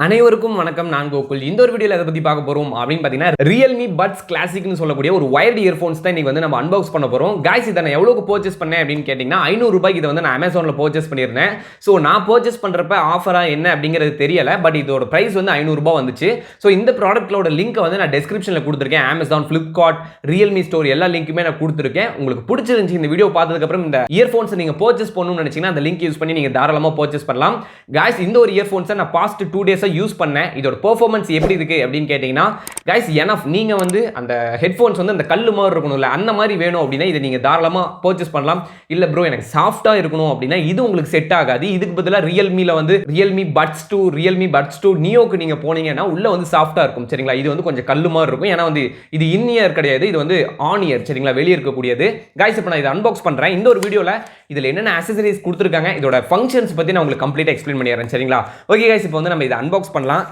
அனைவருக்கும் வணக்கம். நான் கோகுல். இந்த ஒரு வீடியோல எதை பத்தி பார்க்க போறோம் அப்படின்னு பார்த்தீங்கன்னா, Realme Buds Classicன்னு சொல்லக்கூடிய ஒரு வயர்டு இயர்ஃபோன்ஸ் தான் இன்னைக்கு வந்து நம்ம அன்பாக்ஸ் பண்ண போறோம். காய்ஸ் இதை நான் எவ்வளவுக்கு பர்ச்சேஸ் பண்ணேன் அப்படின்னு கேட்டீங்கன்னா, ₹500 இதை வந்து நான் Amazonல பர்ச்சேஸ் பண்ணியிருந்தேன். ஸோ நான் பர்ச்சேஸ் பண்றப்ப ஆஃபரா என்ன அப்படிங்கிறது தெரியல. பட் இதோட பிரைஸ் வந்து ₹500 வந்துச்சு. ஸோ இந்த ப்ராடக்ட்டோட லிங்க் வந்து நான் டிஸ்கிரிப்ஷன்ல கொடுத்துருக்கேன். Amazon, Flipkart, Realme ஸ்டோர் எல்லா லிங்க்குமே நான் கொடுத்துருக்கேன். உங்களுக்கு பிடிச்சிருந்துச்சு இந்த வீடியோ பார்த்ததுக்கு அப்புறம் இந்த இயர்ஃபோன்ஸ் நீங்க பர்ச்சேஸ் பண்ணணும்னு நினைச்சீங்கன்னா அந்த லிங்க் யூஸ் பண்ணி நீங்க தாராளமா பர்ச்சேஸ் பண்ணலாம். காய்ஸ் இந்த ஒரு இயர்ஃபோன்ஸை நான் பாஸ்ட் 2 டேஸா யூஸ் பண்ணேன். இதோட பெர்ஃபார்மன்ஸ் எப்படி இருக்கு அப்படின்னு கேட்டீங்கன்னா, गाइस எனஃப் நீங்க வந்து அந்த ஹெட்ஃபோன்ஸ் வந்து அந்த கல்லு மாதிரி இருக்கணும்ல அந்த மாதிரி வேணும் அப்படின்னா இதை நீங்க தாராளமா பர்ச்சேஸ் பண்ணலாம். இல்ல ப்ரோ எனக்கு சாஃப்ட்டா இருக்கணும் அப்படின்னா இது உங்களுக்கு செட் ஆகாது. இதுக்கு பதிலா Realmeல வந்து Realme Buds 2, Realme Buds 2 Neoக்கு நீங்க போனீங்கன்னா உள்ள வந்து சாஃப்ட்டா இருக்கும். சரிங்களா? இது வந்து கொஞ்சம் கல்லு மாதிரி இருக்கும். ஏன்னா வந்து இது இன் இயர் கிடையாது. இது வந்து ஆன் இயர். சரிங்களா? வெளிய இருக்கக்கூடியது. गाइस இப்போ நான் இதை அன்பாக்ஸ் பண்றேன். இந்த ஒரு வீடியோல இதுல என்னென்ன அக்சஸரீஸ் கொடுத்திருக்காங்க, இதோட ஃபங்க்ஷன்ஸ் பத்தி நான் உங்களுக்கு கம்ப்ளீட்டா எக்ஸ்பிளைன் பண்ணிடுறேன். சரிங்களா? ஓகே गाइस இப்போ வந்து நம்ம இதை அன்பாக்ஸ் பண்ணலாம்.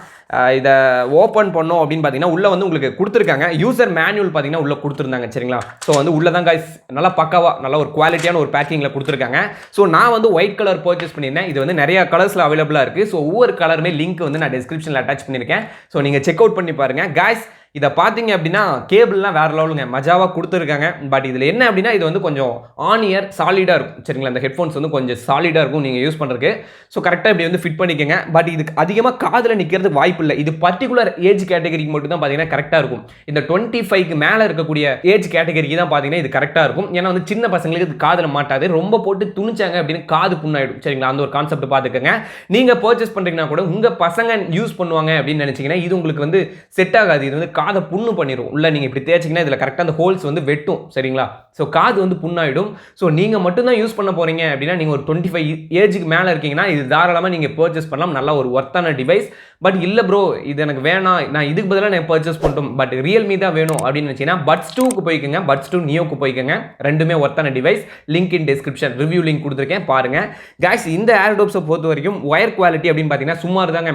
இதை ஓப்பன் பண்ணோம் அப்படின்னு பார்த்தீங்கன்னா உள்ள வந்து உங்களுக்கு கொடுத்துருக்காங்க. யூசர் மேனுவல் பார்த்தீங்கன்னா உள்ள கொடுத்துருந்தாங்க. சரிங்களா? ஸோ வந்து உள்ள தான் गाइस நல்லா பக்காவா நல்ல ஒரு குவாலிட்டியான ஒரு பேக்கிங்கில் கொடுத்துருக்காங்க. ஸோ நான் வந்து ஒயிட் கலர் பர்ச்சேஸ் பண்ணியிருந்தேன். இது வந்து நிறைய கலர்ஸில் அவைலபிளாக இருக்குது. ஸோ ஒவ்வொரு கலருமே லிங்க் வந்து நான் டிஸ்கிரிப்ஷனில் அட்டாச் பண்ணியிருக்கேன். ஸோ நீங்கள் செக் அவுட் பண்ணி பாருங்கள். गाइस இதை பார்த்தீங்க அப்படின்னா கேபிள்லாம் வேறு லெவலுங்க மஜாவாக கொடுத்துருக்காங்க. பட் இதில் என்ன அப்படின்னா இது வந்து கொஞ்சம் ஆன் இயர் சாலிடாக இருக்கும். சரிங்களா? இந்த ஹெட்ஃபோன்ஸ் வந்து கொஞ்சம் சாலிடாக இருக்கும் நீங்கள் யூஸ் பண்ணுறதுக்கு. ஸோ கரெக்டாக இப்படி வந்து ஃபிட் பண்ணிக்கோங்க. பட் இதுக்கு அதிகமாக காதில் நிற்கிறதுக்கு வாய்ப்பு இல்லை. இது பர்டிகுலர் ஏஜ் கேட்டகரிக்கு மட்டும் தான் பார்த்தீங்கன்னா கரெக்டாக இருக்கும். இந்த 25க்கு மேலே இருக்கக்கூடிய ஏஜ் கேட்டகரிக்கு தான் பார்த்தீங்கன்னா இது கரெக்டாக இருக்கும். ஏன்னா வந்து சின்ன பசங்களுக்கு இது காதில் மாட்டாது. ரொம்ப போட்டு துணிச்சாங்க அப்படின்னு காது புண்ணாயிடும். சரிங்களா? அந்த ஒரு கான்செப்ட் பார்த்துக்கோங்க. நீங்கள் பர்ச்சேஸ் பண்ணுறீங்கன்னா கூட உங்கள் பசங்க யூஸ் பண்ணுவாங்க அப்படின்னு நினச்சிங்கன்னா இது உங்களுக்கு வந்து செட் ஆகாது. இது வந்து காதை புண்ணு பண்ணிடும். உள்ள நீங்க இப்படி தேய்ச்சிங்கன்னா இதில் கரெக்டாக அந்த ஹோல்ஸ் வந்து வெட்டும். சரிங்களா? ஸோ காது வந்து புண்ணாயிடும். ஸோ நீங்கள் மட்டும்தான் யூஸ் பண்ண போறீங்க அப்படின்னா நீங்கள் ஒரு 25 ஏஜுக்கு மேலே இருக்கீங்கன்னா இது தாராளமாக நீங்கள் பர்ச்சேஸ் பண்ணலாம். நல்ல ஒரு ஒர்த்தான டிவைஸ். பட் இல்லை ப்ரோ இது எனக்கு வேணாம், நான் இதுக்கு பதிலாக நான் பர்ச்சேஸ் பண்ணிட்டோம் பட் Realme தான் வேணும் அப்படின்னு நினச்சிங்கன்னா Buds 2க்கு போய்க்குங்க. Buds 2 Neoக்கு போய்க்குங்க. ரெண்டுமே ஒர்த்தான device. Link in description review link கொடுத்துருக்கேன் பாருங்க. गाइस இந்த ஏர்டோப்ஸை பொறுத்த வரைக்கும் ஒயர் குவாலிட்டி அப்படின்னு பார்த்தீங்கன்னா சுமார் தாங்க.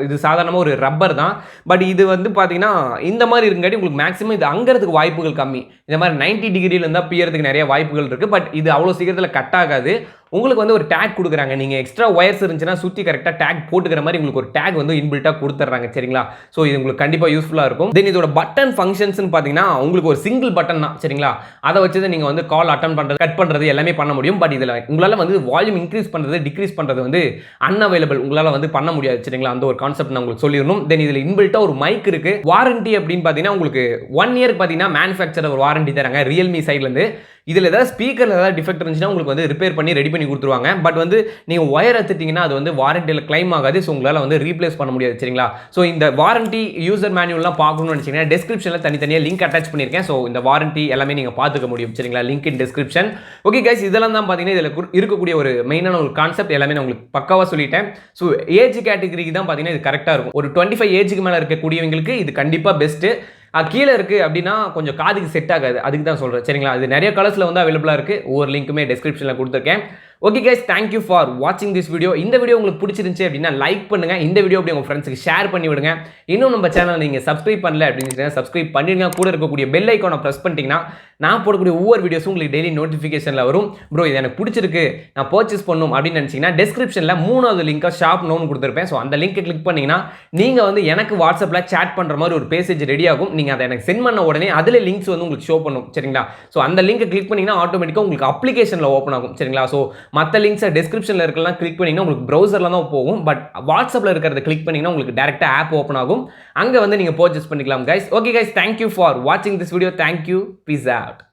இது சாதாரணமாக ஒரு ரப்பர் தான். பட் இது வந்து பார்த்தீங்கன்னா இந்த மாதிரி இருக்குங்காட்டி உங்களுக்கு மேக்ஸிமம் இது அங்கறதுக்கு வாய்ப்புகள் கம்மி. இந்த மாதிரி 90 டிகிரியில் இருந்தால் பியறதுக்கு நிறைய வாய்ப்புகள் இருக்குது. பட் இது அவ்வளோ சீக்கிரத்தில் கட் ஆகாது. உங்களுக்கு வந்து ஒரு டேக் கொடுக்குறாங்க. நீங்கள் எக்ஸ்ட்ரா ஒயர்ஸ் இருந்துச்சுன்னா சுற்றி கரெக்டாக டேக் போட்டுக்கிற மாதிரி உங்களுக்கு ஒரு டேக் வந்து இன்பில்ட்டாக கொடுத்துட்றாங்க. சரிங்களா? ஸோ இது உங்களுக்கு கண்டிப்பாக யூஸ்ஃபுல்லாக இருக்கும். தென் இதோட பட்டன் ஃபங்க்ஷன்ஸ்னு பார்த்தீங்கன்னா உங்களுக்கு ஒரு சிங்கிள் பட்டன் தான். சரிங்களா? அதை வச்சு தான் நீங்கள் வந்து கால் அட்டன் பண்ணுறது கட் பண்ணுறது எல்லாமே பண்ண முடியும். பட் இதில் உங்களால் வந்து வால்யூம் இன்க்ரீஸ் பண்ணுறது டிக்ரீஸ் பண்ணுறது வந்து அன்அவைலபிள். உங்களால் வந்து பண்ண முடியாது. சரிங்களா? அந்த ஒரு கான்செப்ட் நான் உங்களுக்கு சொல்லிடணும். தென் இதில் இன்பில்ட்டாக ஒரு மைக் இருக்குது. வாரண்டி அப்படின்னு பார்த்தீங்கன்னா உங்களுக்கு 1 இயருக்கு பார்த்தீங்கன்னா மேனுஃபேக்சர் ஒரு வாரண்டி தராங்க Realme சைட்லேருந்து. இதில் ஏதாவது ஸ்பீக்கரில் ஏதாவது டிஃபெக்ட் இருந்துச்சுன்னா உங்களுக்கு வந்து ரிப்பேர் பண்ணி ரெடி பண்ணி கொடுத்துருவாங்க. பட் வந்து நீங்கள் ஒயர் எடுத்துட்டீங்கன்னா அது வந்து வாரண்டியில் கிளைம் ஆகாது. ஸோ உங்களால் வந்து ரீப்ளேஸ் பண்ண முடியாது. சரிங்களா? ஸோ இந்த வாரண்டி யூசர் மேனுவல்லாம் பார்க்கணும்னு நினச்சிங்கன்னா டிஸ்கிரிப்ஷனில் தனித்தனியாக லிங்க் அட்டாச் பண்ணியிருக்கேன். ஸோ இந்த வாரண்டி எல்லாமே நீங்கள் பார்த்துக்க முடியும். சரிங்களா? Link in description. Okay guys இதெல்லாம் தான் பார்த்தீங்கன்னா இதில் இருக்கக்கூடிய ஒரு மெயினான ஒரு கான்செப்ட் எல்லாமே நான் உங்களுக்கு பக்காவாக சொல்லிட்டேன். ஸோ ஏஜ் கேட்டகரிக்கு தான் பார்த்தீங்கன்னா இது கரெக்டாக இருக்கும். ஒரு 25 ஏஜுக்கு மேலே இருக்கக்கூடியவங்களுக்கு இது கண்டிப்பாக பெஸ்ட்டு. கீழே இருக்குது அப்படின்னா கொஞ்சம் காதுக்கு செட் ஆகாது. அதுக்கு தான் சொல்கிறேன். சரிங்களா? இது நிறைய கலர்ஸில் வந்து அவைலபிளாக இருக்குது. ஒவ்வொரு லிங்க்குமே டிஸ்கிரிப்ஷனில் கொடுத்துருக்கேன். Okay guys thank you for வாட்சிங் திஸ் வீடியோ. இந்த வீடியோ உங்களுக்கு பிடிச்சிருந்துச்சு அப்படின்னா லைக் பண்ணுங்க. இந்த வீடியோ அப்படி உங்கள் ஃப்ரெண்ட்ஸுக்கு ஷேர் பண்ணி விடுங்க. இன்னும் நம்ம சேனல் நீங்கள் சப்ஸ்கிரைப் பண்ணல அப்படின்னு சப்ஸ்கிரைப் பண்ணிடுங்க. கூட இருக்கக்கூடிய பெல் ஐக்கானை ப்ரெஸ் பண்ணிட்டீங்கன்னா நான் போடக்கூடிய ஒவ்வொரு வீடியோஸும் உங்களுக்கு டெய்லி நோட்டிஃபிகேஷனில் வரும். ப்ரோ இது எனக்கு பிடிச்சிருக்கு நான் பர்ச்சேஸ் பண்ணணும் அப்படின்னு நினச்சிங்கன்னா டிஸ்கிரிப்ஷனில் 3வது லிங்காக ஷாப் நோன்னு கொடுத்துருப்பேன். ஸோ அந்த லிங்கை கிளிக் பண்ணிங்கன்னா நீங்கள் வந்து எனக்கு வாட்ஸ்அப்பில் சேட் பண்ணுற மாதிரி ஒரு பேசேஜ் ரெடி ஆகும். நீங்கள் அதை எனக்கு சென்ட் பண்ண உடனே அதில் லிங்க்ஸ் வந்து உங்களுக்கு ஷோ பண்ணும். சரிங்களா? ஸோ அந்த லிங்கை கிளிக் பண்ணிங்கன்னா ஆட்டோமேட்டிக்காக உங்களுக்கு அப்ளிகேஷனில் ஓப்பன் ஆகும். சரிங்களா? ஸோ மற்ற லிங்க்ஸை டிஸ்கிரிப்ஷனில் இருக்கலாம் கிளிக் பண்ணிங்கன்னா உங்களுக்கு ப்ரௌசரில் தான் போகும். பட் வாட்ஸ்அப்பில் இருக்கிறத கிளிக் பண்ணிங்கன்னா உங்களுக்கு டேரெக்டாக ஆப் ஓப்பன் ஆகும். அங்கே வந்து நீங்கள் பர்ச்சேஸ் பண்ணிக்கலாம் guys. Okay guys thank you for வாட்சிங் this video. Thank you. Peace out.